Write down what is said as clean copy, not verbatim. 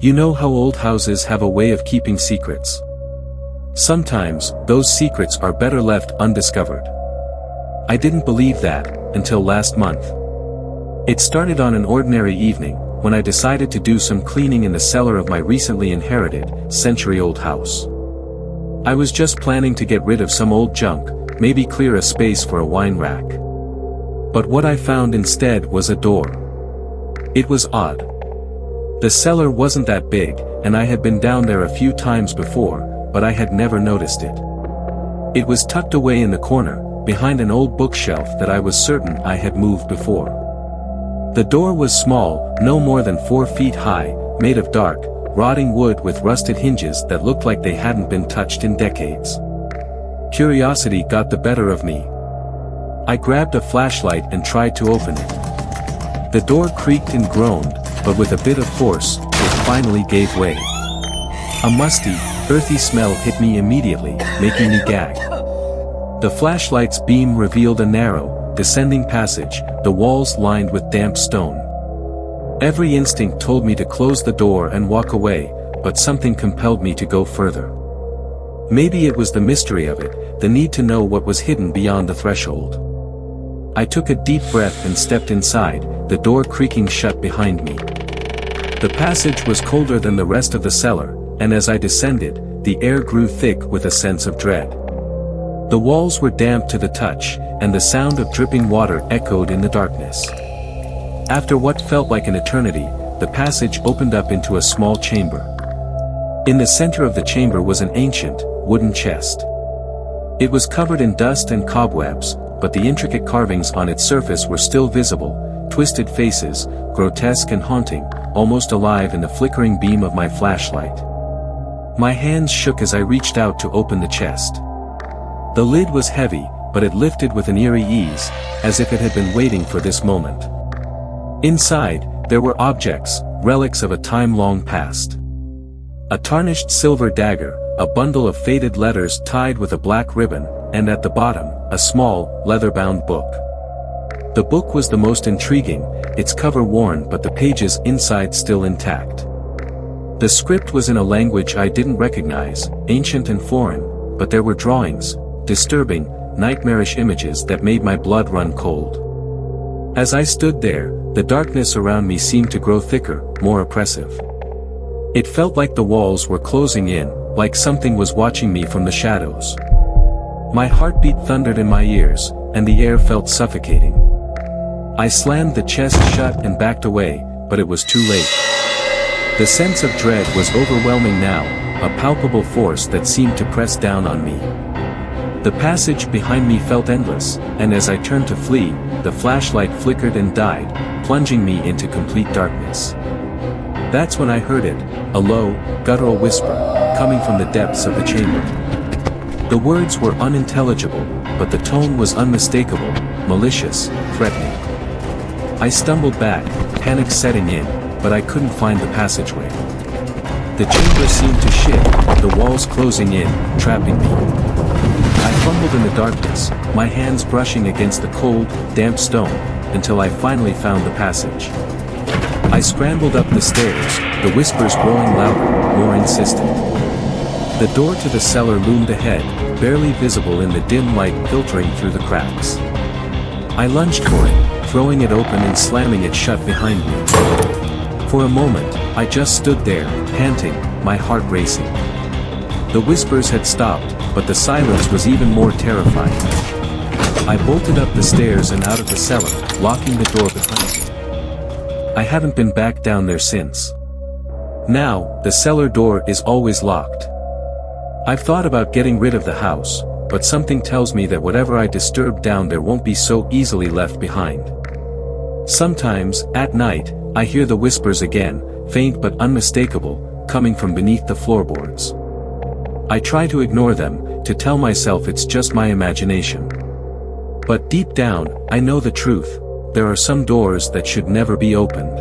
You know how old houses have a way of keeping secrets. Sometimes, those secrets are better left undiscovered. I didn't believe that, until last month. It started on an ordinary evening, when I decided to do some cleaning in the cellar of my recently inherited, century-old house. I was just planning to get rid of some old junk, maybe clear a space for a wine rack. But what I found instead was a door. It was odd. The cellar wasn't that big, and I had been down there a few times before, but I had never noticed it. It was tucked away in the corner, behind an old bookshelf that I was certain I had moved before. The door was small, no more than 4 feet high, made of dark, rotting wood with rusted hinges that looked like they hadn't been touched in decades. Curiosity got the better of me. I grabbed a flashlight and tried to open it. The door creaked and groaned, but with a bit of force, it finally gave way. A musty, earthy smell hit me immediately, making me gag. The flashlight's beam revealed a narrow, descending passage, the walls lined with damp stone. Every instinct told me to close the door and walk away, but something compelled me to go further. Maybe it was the mystery of it, the need to know what was hidden beyond the threshold. I took a deep breath and stepped inside, the door creaking shut behind me. The passage was colder than the rest of the cellar, and as I descended, the air grew thick with a sense of dread. The walls were damp to the touch, and the sound of dripping water echoed in the darkness. After what felt like an eternity, the passage opened up into a small chamber. In the center of the chamber was an ancient, wooden chest. It was covered in dust and cobwebs, but the intricate carvings on its surface were still visible, twisted faces, grotesque and haunting, almost alive in the flickering beam of my flashlight. My hands shook as I reached out to open the chest. The lid was heavy, but it lifted with an eerie ease, as if it had been waiting for this moment. Inside, there were objects, relics of a time long past. A tarnished silver dagger, a bundle of faded letters tied with a black ribbon, and at the bottom, a small, leather-bound book. The book was the most intriguing, its cover worn but the pages inside still intact. The script was in a language I didn't recognize, ancient and foreign, but there were drawings, disturbing, nightmarish images that made my blood run cold. As I stood there, the darkness around me seemed to grow thicker, more oppressive. It felt like the walls were closing in, like something was watching me from the shadows. My heartbeat thundered in my ears, and the air felt suffocating. I slammed the chest shut and backed away, but it was too late. The sense of dread was overwhelming now, a palpable force that seemed to press down on me. The passage behind me felt endless, and as I turned to flee, the flashlight flickered and died, plunging me into complete darkness. That's when I heard it, a low, guttural whisper, coming from the depths of the chamber. The words were unintelligible, but the tone was unmistakable, malicious, threatening. I stumbled back, panic setting in, but I couldn't find the passageway. The chamber seemed to shift, the walls closing in, trapping me. I fumbled in the darkness, my hands brushing against the cold, damp stone, until I finally found the passage. I scrambled up the stairs, the whispers growing louder, more insistent. The door to the cellar loomed ahead, barely visible in the dim light filtering through the cracks. I lunged for it, throwing it open and slamming it shut behind me. For a moment, I just stood there, panting, my heart racing. The whispers had stopped, but the silence was even more terrifying. I bolted up the stairs and out of the cellar, locking the door behind me. I haven't been back down there since. Now, the cellar door is always locked. I've thought about getting rid of the house, but something tells me that whatever I disturb down there won't be so easily left behind. Sometimes, at night, I hear the whispers again, faint but unmistakable, coming from beneath the floorboards. I try to ignore them, to tell myself it's just my imagination. But deep down, I know the truth. There are some doors that should never be opened.